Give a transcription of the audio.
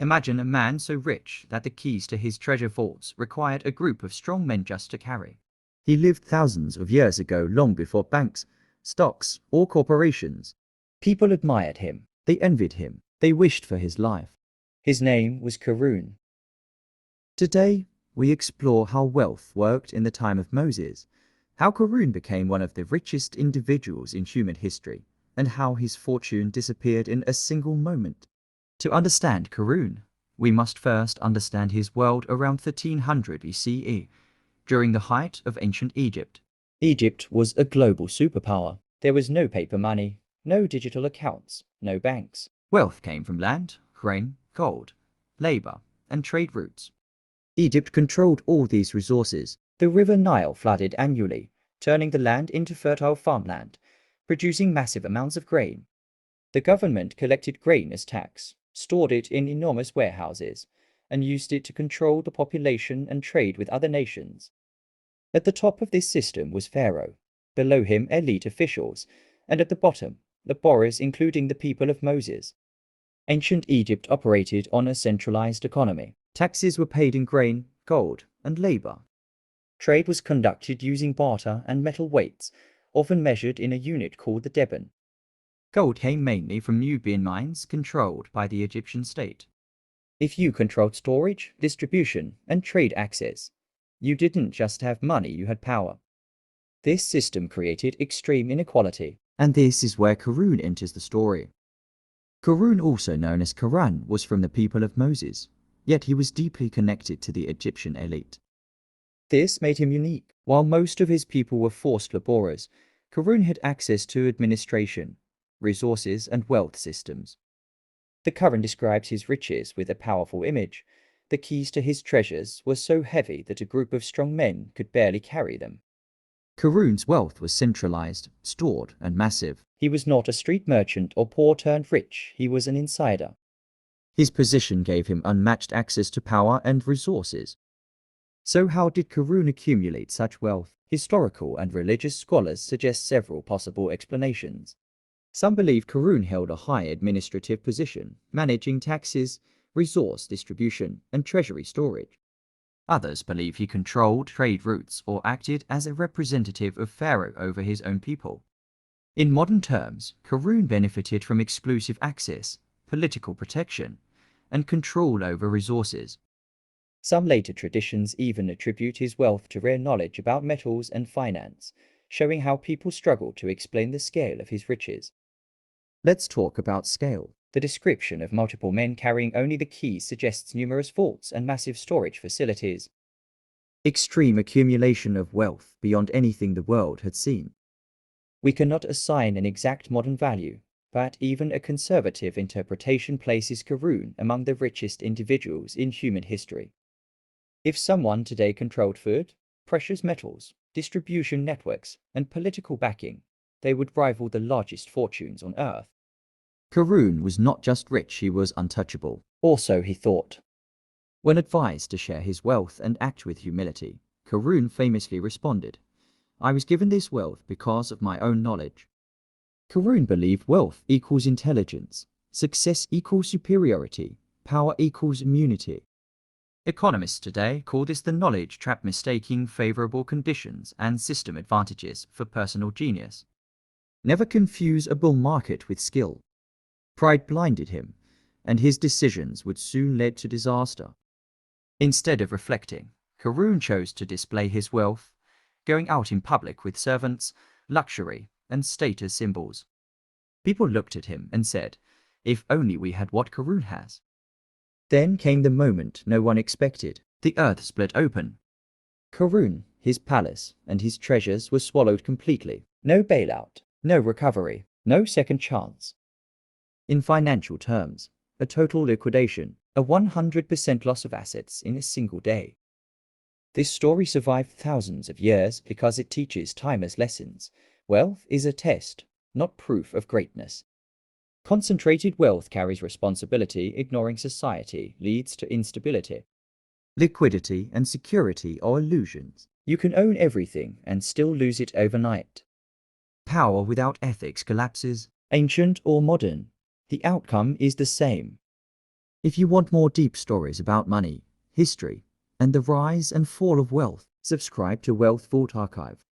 Imagine a man so rich that the keys to his treasure vaults required a group of strong men just to carry. He lived thousands of years ago, long before banks, stocks, or corporations. People admired him, they envied him, they wished for his life. His name was Karun. Today, we explore how wealth worked in the time of Moses, how Karun became one of the richest individuals in human history, and how his fortune disappeared in a single moment. To understand Karun, we must first understand his world around 1300 BCE, during the height of ancient Egypt. Egypt was a global superpower. There was no paper money, no digital accounts, no banks. Wealth came from land, grain, gold, labor, and trade routes. Egypt controlled all these resources. The river Nile flooded annually, turning the land into fertile farmland, producing massive amounts of grain. The government collected grain as tax, stored it in enormous warehouses, and used it to control the population and trade with other nations. At the top of this system was Pharaoh, below him elite officials, and at the bottom, laborers including the people of Moses. Ancient Egypt operated on a centralized economy. Taxes were paid in grain, gold, and labor. Trade was conducted using barter and metal weights, often measured in a unit called the deben. Gold came mainly from Nubian mines controlled by the Egyptian state. If you controlled storage, distribution, and trade access, you didn't just have money, you had power. This system created extreme inequality, and this is where Karun enters the story. Karun, also known as Karun, was from the people of Moses, yet he was deeply connected to the Egyptian elite. This made him unique. While most of his people were forced laborers, Karun had access to administration, resources, and wealth systems. The Karun describes his riches with a powerful image. The keys to his treasures were so heavy that a group of strong men could barely carry them. Karun's wealth was centralized, stored, and massive. He was not a street merchant or poor turned rich, he was an insider. His position gave him unmatched access to power and resources. So how did Karun accumulate such wealth? Historical and religious scholars suggest several possible explanations. Some believe Karun held a high administrative position, managing taxes, resource distribution, and treasury storage. Others believe he controlled trade routes or acted as a representative of Pharaoh over his own people. In modern terms, Karun benefited from exclusive access, political protection, and control over resources. Some later traditions even attribute his wealth to rare knowledge about metals and finance, showing how people struggled to explain the scale of his riches. Let's talk about scale. The description of multiple men carrying only the keys suggests numerous vaults and massive storage facilities. Extreme accumulation of wealth beyond anything the world had seen. We cannot assign an exact modern value, but even a conservative interpretation places Karun among the richest individuals in human history. If someone today controlled food, precious metals, distribution networks, and political backing, they would rival the largest fortunes on earth. Karun was not just rich, he was untouchable. Also, he thought. When advised to share his wealth and act with humility, Karun famously responded, "I was given this wealth because of my own knowledge." Karun believed wealth equals intelligence, success equals superiority, power equals immunity. Economists today call this the knowledge trap, mistaking favorable conditions and system advantages for personal genius. Never confuse a bull market with skill. Pride blinded him, and his decisions would soon lead to disaster. Instead of reflecting, Karun chose to display his wealth, going out in public with servants, luxury, and status symbols. People looked at him and said, "If only we had what Karun has." Then came the moment no one expected. The earth split open. Karun, his palace, and his treasures were swallowed completely. No bailout, no recovery, no second chance. In financial terms, a total liquidation, a 100% loss of assets in a single day. This story survived thousands of years because it teaches timeless lessons. Wealth is a test, not proof of greatness. Concentrated wealth carries responsibility. Ignoring society leads to instability. Liquidity and security are illusions. You can own everything and still lose it overnight. Power without ethics collapses. Ancient or modern, the outcome is the same. If you want more deep stories about money, history, and the rise and fall of wealth, subscribe to Wealth Vault Archive.